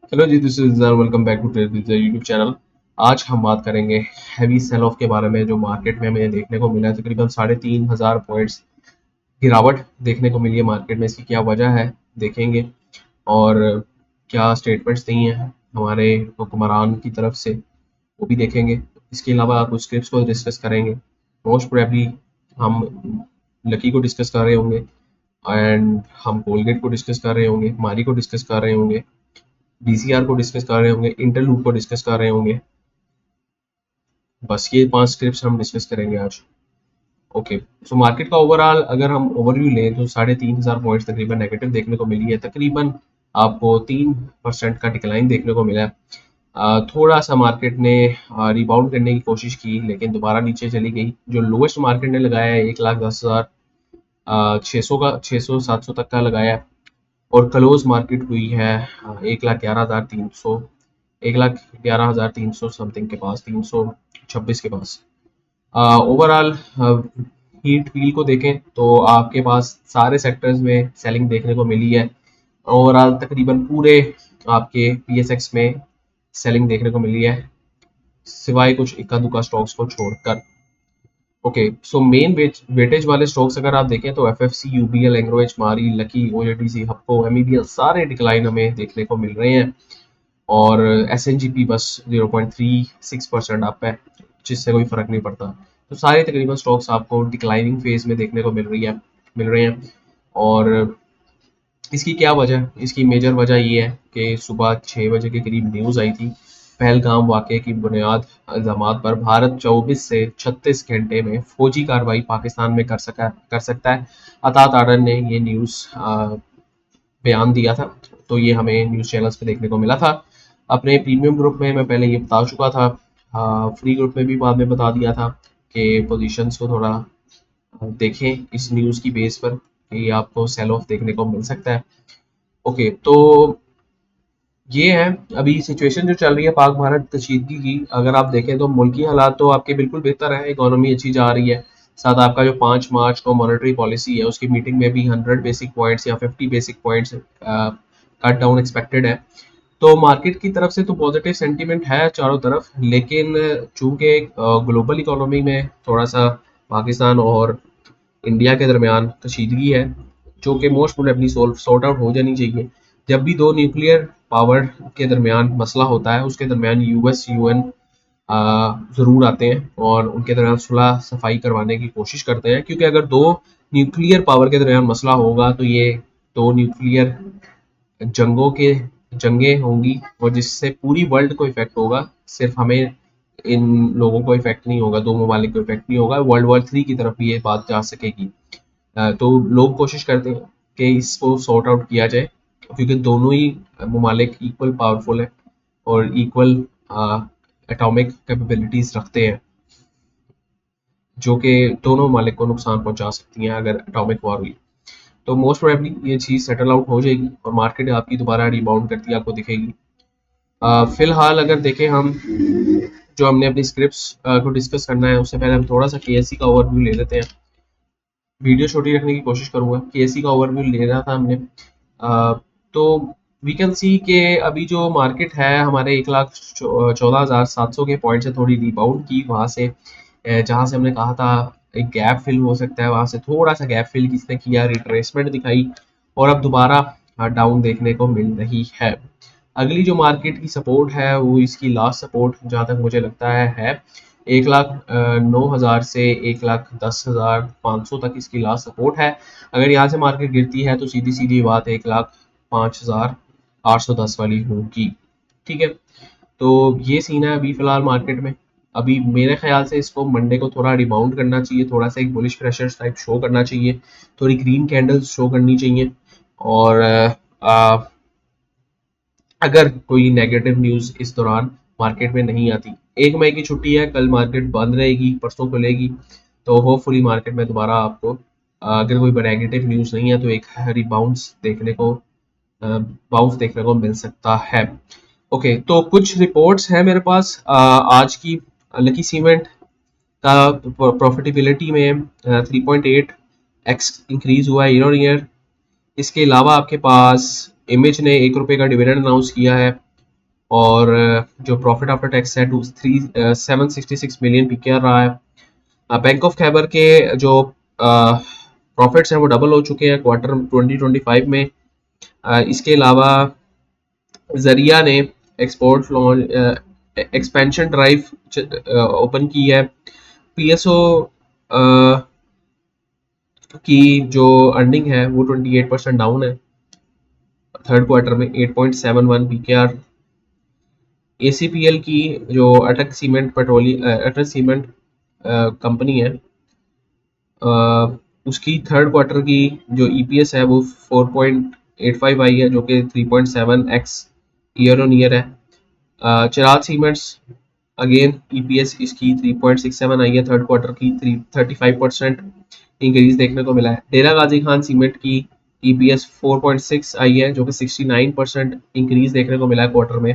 Hello जी, this is welcome back to this YouTube channel. आज हम बात करेंगे हैवी सेल ऑफ के बारे में जो मार्केट में हमें देखने को मिला है। तकरीबन 3,500 पॉइंट्स गिरावट देखने को मिली है मार्केट में। इसकी क्या वजह है देखेंगे, और क्या स्टेटमेंट्स दी हैं हमारे हुक्मरान की तरफ से वो भी देखेंगे। इसके अलावा कुछ स्क्रिप्ट्स को डिस्कस करेंगे। मोस्ट प्रोबेबली हम लकी को डिस्कस कर रहे होंगे, एंड हम कोलगेट को डिस्कस कर रहे होंगे, मारी को डिस्कस कर रहे होंगे, बीसीआर को डिस्कस कर रहे होंगे, इंटरलूप को डिस्कस कर रहे होंगे। बस ये 5 स्क्रिप्ट्स हम डिस्कस करेंगे आज। ओके, सो मार्केट का ओवरऑल अगर हम ओवरव्यू लें तो 3,500 पॉइंट्स तकरीबन नेगेटिव देखने को मिली है। तकरीबन आपको 3% का डिक्लाइन देखने को मिला है। थोड़ा सा मार्केट ने रिबाउंड करने की कोशिश की, लेकिन दोबारा नीचे चली गई। जो लोएस्ट मार्केट ने लगाया है 1,10,600 600 700 तक का लगाया है, और क्लोज मार्केट हुई है 1,11,300 1,11,300 समथिंग के पास, 326 के पास। ओवरऑल हीट व्हील को देखें तो आपके पास सारे सेक्टर्स में सेलिंग देखने को मिली है। ओवरऑल तकरीबन पूरे आपके पीएसएक्स में सेलिंग देखने को मिली है, सिवाय कुछ इक्का दुक्का स्टॉक्स को छोड़कर। ओके, सो मेन वेटेज वाले स्टॉक्स अगर आप देखें तो एफएफसी, यूबीएल, एंग्रोएच, मारी, लकी, ओजेडीसी, हप्को, एमईबीएल सारे डिक्लाइन हमें देखने को मिल रहे हैं। और एसएनजीपी बस 0.36% अप है, जिससे कोई फर्क नहीं पड़ता। तो सारे तकरीबन स्टॉक्स आपको डिक्लाइनिंग फेज में देखने को मिल रहे हैं। और इसकी क्या वजह, इसकी मेजर वजह ये है कि सुबह 6 बजे के करीब न्यूज़ आई थी पहलगाम वाक़े की बुनियाद इल्ज़ामात पर भारत 24 से 36 घंटे में फौजी कार्रवाई पाकिस्तान में कर सकता है। अतात आर्डर ने ये न्यूज़ बयान दिया था। तो ये हमें न्यूज़ चैनल्स पे देखने को मिला था। अपने प्रीमियम ग्रुप में मैं पहले ये बता चुका था, फ्री ग्रुप में भी बाद में बता दिया था कि पोजीशंस को थोड़ा देखें इस न्यूज़ की बेस पर कि आपको सेल ऑफ देखने को मिल सकता है। ओके, तो ये है अभी सिचुएशन जो चल रही है पाक भारत कशीदगी की। अगर आप देखें तो मुल्की हालात तो आपके बिल्कुल बेहतर है, इकोनॉमी अच्छी जा रही है। साथ आपका जो 5 मार्च को मॉनेटरी पॉलिसी है उसकी मीटिंग में भी 100 बेसिक पॉइंट्स या 50 basic points cut down expected है। तो मार्केट की तरफ से तो पॉजिटिव सेंटीमेंट है चारों तरफ, लेकिन चूंकि ग्लोबल इकोनॉमी में थोड़ा सा पाकिस्तान और इंडिया के दरमियान कशीदगी है, जो कि मोस्ट प्रोबेबली सॉर्ट आउट हो जानी चाहिए। जब भी दो न्यूक्लियर पावर के दरमियान मसला होता है, उसके दरमियान यूएस यूएन ज़रूर आते हैं और उनके दरमियान सुलह सफाई करवाने की कोशिश करते हैं। क्योंकि अगर दो न्यूक्लियर पावर के दरमियान मसला होगा तो ये दो न्यूक्लियर जंगें होंगी, और जिससे पूरी वर्ल्ड को इफेक्ट होगा। सिर्फ हमें इन लोगों को इफेक्ट नहीं होगा, दो ममालिक को इफेक्ट नहीं होगा, वर्ल्ड वॉर 3 की तरफ भी ये बात जा सकेगी। तो लोग कोशिश करते हैं कि इसको सॉर्ट आउट किया जाए, क्योंकि दोनों ही ममालिक इक्वल पावरफुल है और इक्वल एटॉमिक कैपेबिलिटीज रखते हैं, जो कि दोनों ममालिक को नुकसान पहुंचा सकती हैं अगर एटॉमिक वॉर हुई। तो मोस्ट प्रोबेबली ये चीज़ सेटल आउट हो जाएगी और मार्केट आपकी दोबारा रिबाउंड करती आपको दिखेगी। फिलहाल अगर देखें हम, जो हमने अपनी स्क्रिप्ट्स को डिस्कस करना है उससे पहले हम थोड़ा सा केएससी का ओवरव्यू ले लेते हैं। वीडियो छोटी रखने की कोशिश करूंगा। केएससी का ओवरव्यू ले रहा था हमने। तो वी कैन सी के अभी जो मार्केट है हमारे 1,14,700 के पॉइंट से थोड़ी रिबाउंड की वहां से, जहां से हमने कहा था एक गैप फिल हो सकता है, वहां से थोड़ा सा गैप फिल किसने किया, रिट्रेसमेंट दिखाई, और अब दोबारा डाउन देखने को मिल रही है। अगली जो मार्केट की सपोर्ट है वो इसकी लास्ट सपोर्ट जहां तक मुझे लगता है 1,09,000 से 1,10,500 तक इसकी लास्ट सपोर्ट है। अगर यहाँ से मार्केट गिरती है तो सीधी सीधी बात 1,05,810 वाली होगी। ठीक है, तो ये सीन है अभी फिलहाल मार्केट में। अभी मेरे ख्याल से इसको मंडे को थोड़ा रिबाउंड करना चाहिए, थोड़ा सा एक बुलिश प्रेशर टाइप शो करना चाहिए, थोड़ी ग्रीन कैंडल्स शो करनी चाहिए। और अगर कोई नेगेटिव न्यूज़ इस दौरान मार्केट में नहीं आती, 1 मई की छुट्टी है, कल मार्केट बंद रहेगी, परसों खुलेगी, तो होपफुली मार्केट में दोबारा आपको अगर कोई नेगेटिव न्यूज़ नहीं है तो एक बाउंस देखने को मिल सकता है। ओके, तो कुछ रिपोर्ट्स हैं मेरे पास आज की। लकी सीमेंट का प्रॉफिटेबिलिटी में 3.8x इंक्रीज हुआ है ईयर ऑन ईयर। इसके अलावा आपके पास इमेज ने ₹1 का डिविडेंड अनाउंस किया है। और जो प्रॉफिट आफ्टर टैक्स है 766 मिलियन पीकेआर रहा है। बैंक ऑफ खैबर के जो प्रॉफिट्स हैं वो डबल हो चुके हैं क्वार्टर 2025 में। इसके अलावा जरिया ने export launch expansion drive open की है। पीएसओ की जो अर्निंग है वो 28% डाउन है थर्ड क्वार्टर में 8.71 पीकेआर। एसीपीएल की जो अटक सीमेंट कंपनी है उसकी थर्ड क्वार्टर की जो ईपीएस है वो 4.85 आई है जो कि 3.7x ईयर ऑन ईयर है। चिराग सीमेंट्स अगेन ईपीएस इसकी 3.67 आई है थर्ड क्वार्टर की 35% इंक्रीज देखने को मिला है। डेरा गाजी खान सीमेंट की ईपीएस 4.6 आई है जो कि 69% इंक्रीज देखने को मिला है क्वार्टर में।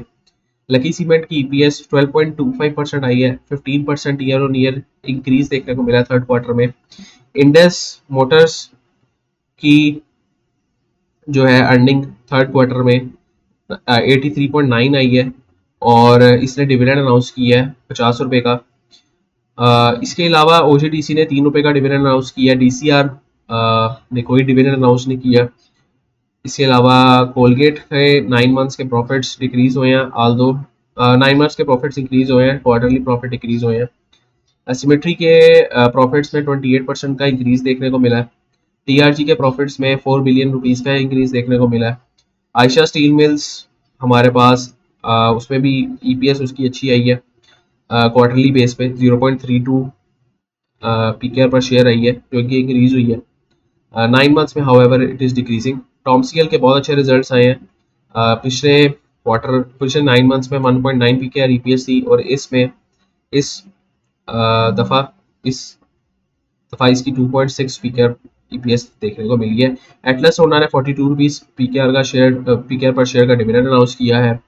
लकी सीमेंट की ईपीएस 12.25% आई है 15% ईयर ऑन ईयर इंक्रीज देखने को मिला थर्ड क्वार्टर में। इंडस मोटर्स की जो है अर्निंग थर्ड क्वार्टर में 83.9 आई है और इसने डिविडेंड अनाउंस किया है 50 रुपए का। इसके अलावा ओजीडीसी ने 3 रुपए का डिविडेंड अनाउंस किया। डीसीआर ने कोई डिविडेंड अनाउंस नहीं किया। इसके अलावा कोलगेट के 9 मंथ्स के प्रॉफिट्स डिक्रीज हुए हैं आल्दो 9 मंथ्स के प्रॉफिट्स इंक्रीज हुए हैं क्वार्टरली प्रॉफिट डिक्रीज हुए हैं। सिमेट्री के प्रॉफिट्स में 28% का इंक्रीज देखने को मिला है। टीआरजी के प्रॉफिट्स में 4 बिलियन रुपीस का इंक्रीज देखने को मिला है। आयशा स्टील मिल्स हमारे पास उसमें भी ईपीएस उसकी अच्छी आई है क्वार्टरली बेस पे 0.32 पीकेआर पर शेयर आई है जो कि इंक्रीज हुई है। 9 मंथ्स में हाउएवर इट इज डिक्रीजिंग। टॉमसीएल के बहुत अच्छे रिजल्ट्स आए हैं पिछले 9 मंथ्स में 1.9 पीकेआर ईपीएस थी और इसमें इस दफा इसकी 2.6 पीकेआर ईपीएस देखने को मिली है। एटलस सोना ने 42 रुपीस पीकेआर पर शेयर का डिविडेंड अनाउंस किया है।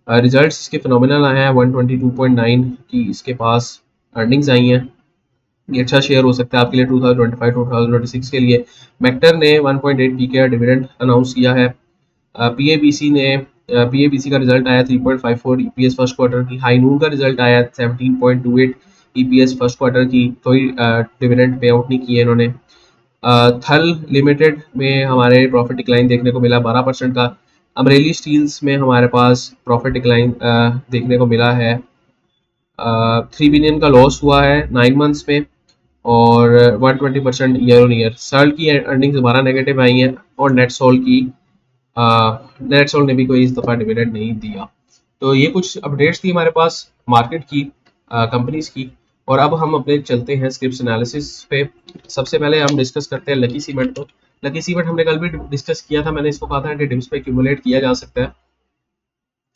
रिजल्ट्स इसके फिनोमिनल आए हैं 122.9 की इसके पास अर्निंग्स आई हैं। ये अच्छा शेयर हो सकता है आपके लिए 2025-2026 के लिए। मेक्टर ने 1.8 पीकेआर डिविडेंड अनाउंस किया है। पीएबीसी का रिजल्ट आया 3.54 ईपीएस फर्स्ट क्वार्टर की। हाईनून का रिजल्ट आया 17.28 ईपीएस फर्स्ट क्वार्टर की। कोई डिविडेंड पे आउट नहीं किए इन्होंने। थल लिमिटेड में हमारे प्रॉफिट डिक्लाइन देखने को मिला 12% का। अमरेली स्टील्स में हमारे पास प्रॉफिट डिक्लाइन देखने को मिला है 3 बिलियन का लॉस हुआ है 9 मंथ्स में और 120% ईयर ऑन ईयर। सर्ल की अर्निंग्स दोबारा नेगेटिव आई हैं और नेटसोल ने भी कोई इस दफ़ा डिविडेंड नहीं दिया। तो ये कुछ अपडेट्स थी हमारे पास मार्केट की कंपनीज की। और अब हम अपने चलते हैं स्क्रिप्ट एनालिसिस पे। सबसे पहले हम डिस्कस करते हैं लकी सीमेंट को। लकी सीमेंट हमने कल भी डिस्कस किया था। मैंने इसको कहा था कि डिप्स पे एक्यूमुलेट किया जा सकता है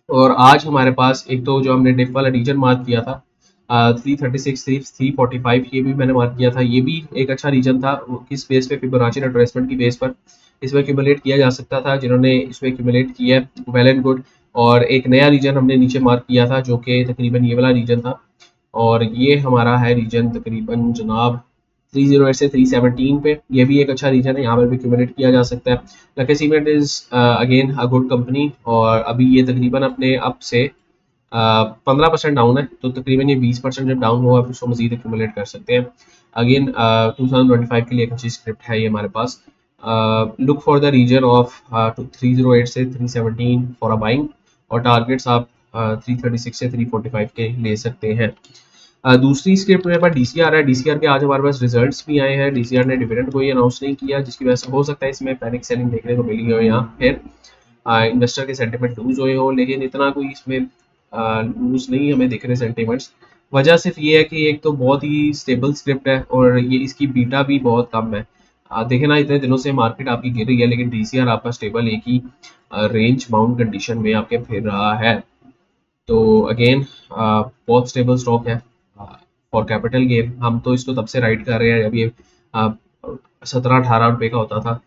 और आज हमारे पास एक तो जो हमने डिप वाला रीजन मार्क किया था 336 345 ये भी मैंने मार्क किया था। ये भी एक अच्छा रीजन था। किस बेस पे? फिबोनाची रिट्रेसमेंट की बेस पर इसमें एक्यूमुलेट किया जा सकता था। जिन्होंने इसमें एक्यूमुलेट किया है वेल एंड गुड। और एक नया रीजन हमने नीचे मार्क किया था जो कि तकरीबन ये वाला रीजन था और ये हमारा है रीजन तकरीबन जनाब 308 से 317 पे। ये भी एक अच्छा रीजन है, यहाँ पर भी एक्यूमुलेट किया जा सकता है। Lucky cement is again a good company और अभी ये तकरीबन अपने अप से 15% डाउन है तो तकरीबन ये 20% जब डाउन हुआ फिर उसको मजीद एक्यूमुलेट कर सकते हैं। अगेन 2025 के लिए एक अच्छी स्क्रिप्ट है ये हमारे पास। Look for the reason of 308 से 317 फॉर अ बाइंग और टारगेट्स आप 336 से 345 के ले सकते हैं। दूसरी स्क्रिप्ट मेरे पास डीसीआर है। डीसीआर के आज हमारे पास रिजल्ट्स भी आए हैं। डीसीआर ने डिविडेंड कोई अनाउंस नहीं किया जिसकी वजह से हो सकता है इसमें पैनिक सेलिंग देखने को मिली हो या फिर इन्वेस्टर के सेंटिमेंट लूज हुए हो, लेकिन इतना कोई इसमें लूज नहीं हमें दिख रहे सेंटिमेंट्स। वजह सिर्फ ये है कि एक तो बहुत ही स्टेबल स्क्रिप्ट है और ये इसकी बीटा भी बहुत कम है। देखे ना इतने दिनों से मार्केट आपकी गिर रही है लेकिन डीसीआर आपका स्टेबल एक ही रेंज बाउंड कंडीशन में आपके फिर रहा है। तो अगेन बहुत स्टेबल स्टॉक है फॉर कैपिटल गेन। हम तो इसको तब से राइड कर रहे हैं जब ये 17-18 रुपये का होता था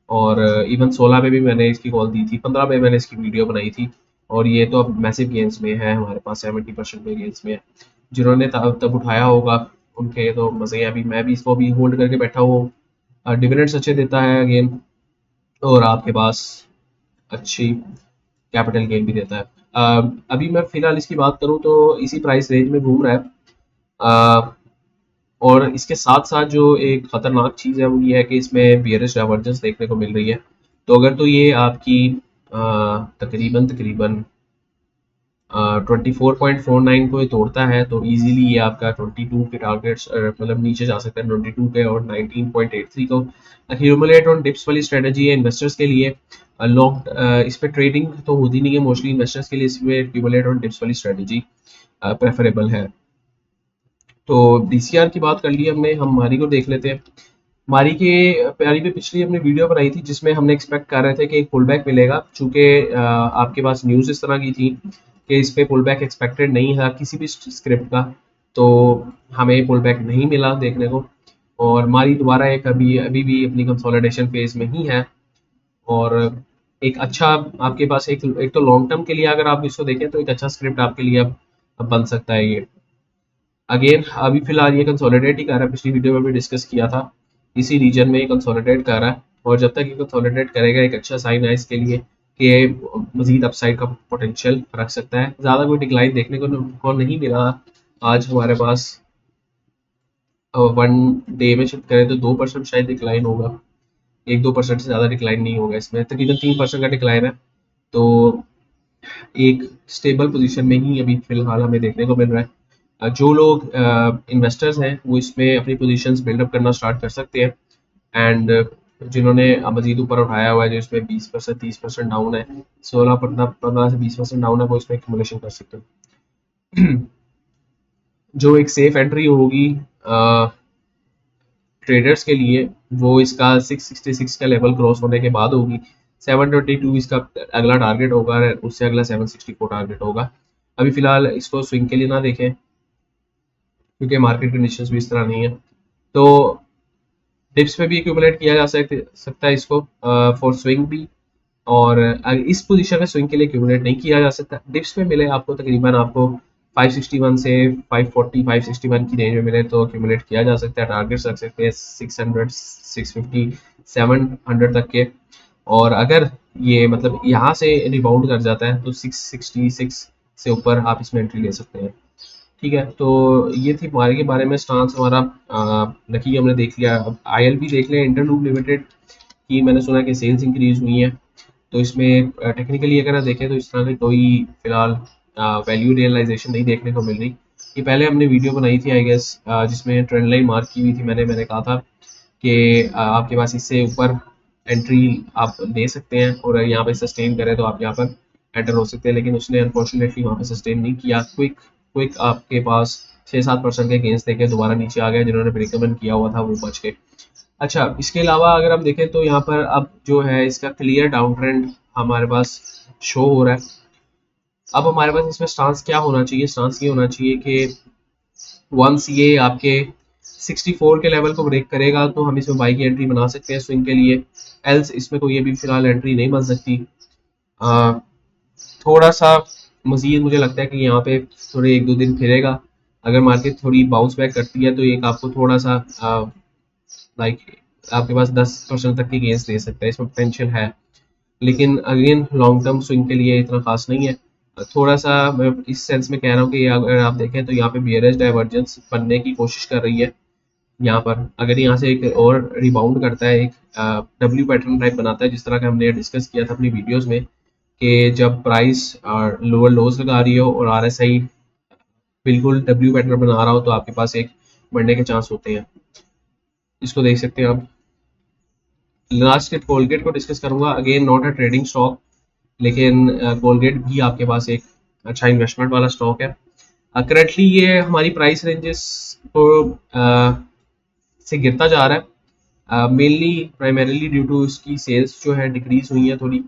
और इवन 16 पे भी मैंने इसकी कॉल दी थी, 15 पे मैंने इसकी वीडियो बनाई थी और ये तो अब मैसिव गेंस में है हमारे पास 70% पे गेंस में है। जिन्होंने तब उठाया होगा उनके तो मज़े हैं। अभी मैं भी इसको अभी होल्ड करके बैठा हूँ। डिविडेंड्स अच्छे देता है अगेन और आपके पास अच्छी कैपिटल गेन भी देता है। अभी मैं फिलहाल इसकी बात करूँ तो इसी प्राइस रेंज में घूम रहा है। अ, और इसके साथ साथ जो एक खतरनाक चीज़ है वो ये है कि इसमें बियरिश डाइवर्जेंस देखने को मिल रही है। तो अगर तो ये आपकी तकरीबन तकरीबन 24.49 को ये तोड़ता है तो इजीली ये आपका 22 के टारगेट्स मतलब नीचे जा सकता है 22 के, और 19.83 को एक्यूमुलेट ऑन डिप्स वाली स्ट्रेटजी है इन्वेस्टर्स के लिए। लॉन्ग इस पे ट्रेडिंग तो होती नहीं है मोस्टली इन्वेस्टर्स के लिए, इसमें एक्यूमुलेट ऑन डिप्स वाली स्ट्रेटजी प्रेफरेबल है। तो डीसीआर की बात कर ली हमने, हम मारी को देख लेते हैं। मारी पे पिछली हमने वीडियो बनाई थी जिसमें हमने एक्सपेक्ट कर रहे थे कि एक पुल बैक मिलेगा, चूंकि आपके पास न्यूज़ इस तरह की थी कि इस पे पुल बैक एक्सपेक्टेड नहीं है किसी भी स्क्रिप्ट का, तो हमें पुल बैक नहीं मिला देखने को। और मारी दोबारा एक अभी अभी भी अपनी कंसोलिडेशन फेज में ही है। और एक अच्छा आपके पास एक तो लॉन्ग टर्म के लिए अगर आप इसको देखें तो एक अच्छा स्क्रिप्ट आपके लिए अब बन सकता है ये। अगेन अभी फिलहाल ये कंसोलिडेट ही कर रहा है, पिछली वीडियो में भी डिस्कस किया था, इसी रीजन में ये कंसोलिडेट कर रहा है। और जब तक ये कंसोलिडेट करेगा एक अच्छा साइन है इसके लिए कि मजीद अपसाइड का पोटेंशियल रख सकता है। ज़्यादा कोई डिक्लाइन देखने को नहीं मिला आज हमारे पास। वन डे में शिफ्ट करें तो 2% शायद डिक्लाइन होगा, 1-2% से ज़्यादा डिक्लाइन नहीं होगा इसमें, तकरीबन 3% का डिक्लाइन है। तो एक स्टेबल पोजीशन में ही अभी फिलहाल हमें देखने को मिल रहा है। जो लोग इन्वेस्टर्स हैं वो इसमें अपनी पोजीशंस बिल्डअप करना स्टार्ट कर सकते हैं। एंड जिन्होंने मजीद ऊपर उठाया हुआ है, जो इसमें 20% 30% डाउन है, 16 15 से 20% डाउन है, वो इसमें एक्यूमुलेशन कर सकते हैं। जो एक सेफ एंट्री होगी ट्रेडर्स के लिए वो इसका 666 का लेवल क्रॉस होने के बाद होगी। 722 इसका अगला टारगेट होगा, उससे अगला 764 टारगेट होगा। अभी फिलहाल इसको स्विंग के लिए ना देखें क्योंकि मार्केट कंडीशंस भी इस तरह नहीं है। तो डिप्स पे भी एक्यूमुलेट किया जा सकता है इसको फॉर स्विंग भी। और इस पोजीशन में स्विंग के लिए एक्यूमुलेट नहीं किया जा सकता। डिप्स में मिले आपको तकरीबन आपको 561 से 540 561 की रेंज में मिले तो एक्यूमुलेट किया जा सकता है। टारगेट्स रख सकते हैं 600 650 700 तक के। और अगर ये मतलब यहाँ से रिबाउंड कर जाता है तो 666 से ऊपर आप इसमें एंट्री ले सकते हैं। ठीक है, तो ये थी मारे के बारे में स्टांस हमारा। लकी हमने देख लिया, अब आईएलपी देख लिया इंटरलूप लिमिटेड की। मैंने सुना कि सेल्स इंक्रीज हुई है, तो इसमें टेक्निकली अगर देखें तो इस तरह की कोई फिलहाल वैल्यू रियलाइजेशन नहीं देखने को मिल रही। ये पहले हमने वीडियो बनाई थी आई गेस, जिसमें ट्रेंड लाइन मार्क की हुई थी। मैंने कहा था कि आपके पास इससे ऊपर एंट्री आप ले सकते हैं और यहाँ पे सस्टेन करें तो आप यहाँ पर एंटर हो सकते हैं, लेकिन उसने अनफॉर्चुनेटली वहाँ पे सस्टेन नहीं किया। क्विक आपके पास 6-7% के गेंस देके दोबारा नीचे आ गया, जिन्होंने ब्रेकअप किया हुआ था वो बच गए। अच्छा, इसके अलावा अगर हम देखें तो यहाँ पर अब जो है इसका क्लियर डाउन ट्रेंड हमारे पास शो हो रहा है। अब हमारे पास इसमें स्टांस क्या होना चाहिए, स्टांस ये होना चाहिए कि वंस ये आपके 64 के लेवल को ब्रेक करेगा तो हम इसमें बाई की एंट्री बना सकते हैं स्विंग के लिए। एल्स इसमें कोई अभी फिलहाल एंट्री नहीं बन सकती। आ, थोड़ा सा मजीद मुझे लगता है कि यहाँ पे थोड़े 1-2 दिन फिरेगा। अगर मार्केट थोड़ी बाउंस बैक करती है तो एक आपको थोड़ा सा लाइक आपके पास 10% तक की गेंस दे सकता है, इसमें पोटेंशियल है। लेकिन अगेन लॉन्ग टर्म स्विंग के लिए इतना खास नहीं है। थोड़ा सा मैं इस सेंस में कह रहा हूँ कि अगर आप देखें तो यहाँ पे बियरिश डाइवर्जेंस बनने की कोशिश कर रही है। यहाँ पर अगर यहाँ से एक और रिबाउंड करता है, एक डब्ल्यू पैटर्न टाइप बनाता है, जिस तरह का हमने डिस्कस किया था अपनी वीडियोस में कि जब प्राइस लोअर लोज लगा रही हो और आरएसआई बिल्कुल डब्ल्यू पैटर्न बना रहा हो तो आपके पास एक बढ़ने के चांस होते हैं। इसको देख सकते हैं आप। लास्ट कोलगेट को डिस्कस करूंगा, again not a trading stock, लेकिन कोलगेट भी आपके पास एक अच्छा इन्वेस्टमेंट वाला स्टॉक है। करेंटली ये हमारी प्राइस रेंजेस को से गिरता जा रहा है, मेनली प्राइमरीली ड्यू टू इसकी सेल्स जो है डिक्रीज हुई है थोड़ी,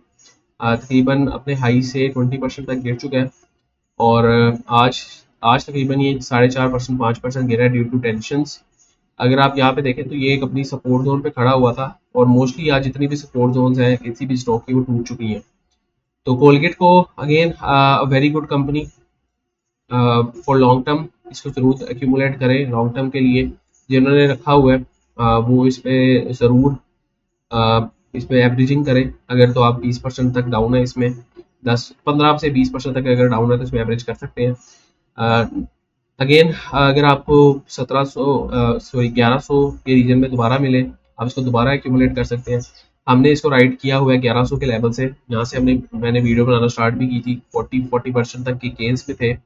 तकरीबन अपने हाई से 20% तक गिर चुका है। और आज आज तकरीबन ये 4.5% 5% गिरा है ड्यू टू टेंशंस। अगर आप यहाँ पे देखें तो ये एक अपनी सपोर्ट जोन पे खड़ा हुआ था और मोस्टली आज जितनी भी सपोर्ट जोन्स हैं किसी भी स्टॉक की वो टूट चुकी हैं। तो कोलगेट को again very good company for long term, इसको जरूर एक्यूमुलेट करें लॉन्ग टर्म के लिए। जिन्होंने रखा हुआ है वो इस पे ज़रूर इस पे एवरेजिंग करें। अगर तो आप 20% तक डाउन है इसमें 10-15 से 20% तक अगर डाउन है तो इसमें एवरेज कर सकते हैं। अगेन अगर आपको 1100 के रीजन में दोबारा मिले, आप इसको दोबारा एक्यूमुलेट कर सकते हैं। हमने इसको राइट किया हुआ है 1100 के लेवल से, यहाँ से मैंने वीडियो बनाना स्टार्ट भी की थी। 40% तक की गेंस पे थे।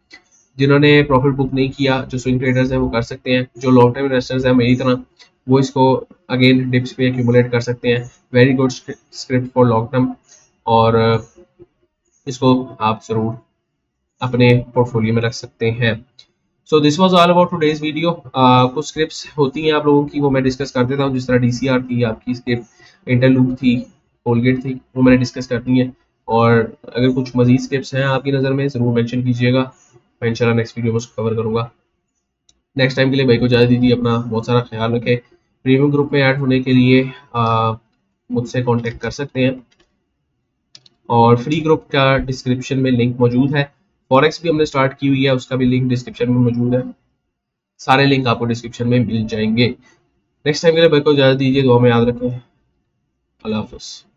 जिन्होंने प्रॉफिट बुक नहीं किया, जो स्विंग ट्रेडर्स हैं वो कर सकते हैं। जो लॉन्ग टर्म इन्वेस्टर्स हैं मेरी तरह, वो इसको अगेन डिप्स पे एक्यूमुलेट कर सकते हैं। Very good script for long term, और इसको आप जरूर अपने पोर्टफोलियो में रख सकते हैं। So this was all about today's video. कुछ स्क्रिप्ट्स होती हैं आप लोगों की, वो मैं डिस्कस कर देता हूँ। जिस तरह डीसीआर थी आपकी स्क्रिप्ट, इंटरलूप थी, कोलगेट थी, वो मैंने डिस्कस कर दी है। और अगर कुछ मजीद स्क्रिप्ट्स हैं आपकी नज़र में, ज़रूर मेंशन कीजिएगा, मैं इंशाल्लाह नेक्स्ट वीडियो में उसको कवर करूँगा। नेक्स्ट टाइम के लिए भाई को इजाज़त दीजिए, अपना बहुत सारा ख्याल रखें। प्रीमियम ग्रुप में ऐड होने के लिए मुझसे कॉन्टेक्ट कर सकते हैं, और फ्री ग्रुप का डिस्क्रिप्शन में लिंक मौजूद है। फॉरेक्स भी हमने स्टार्ट की हुई है, उसका भी लिंक डिस्क्रिप्शन में मौजूद है। सारे लिंक आपको डिस्क्रिप्शन में मिल जाएंगे। नेक्स्ट टाइम के लिए भाई को इजाज़त दीजिए, दुआ में याद रखें। अल्लाह हाफ़िज़।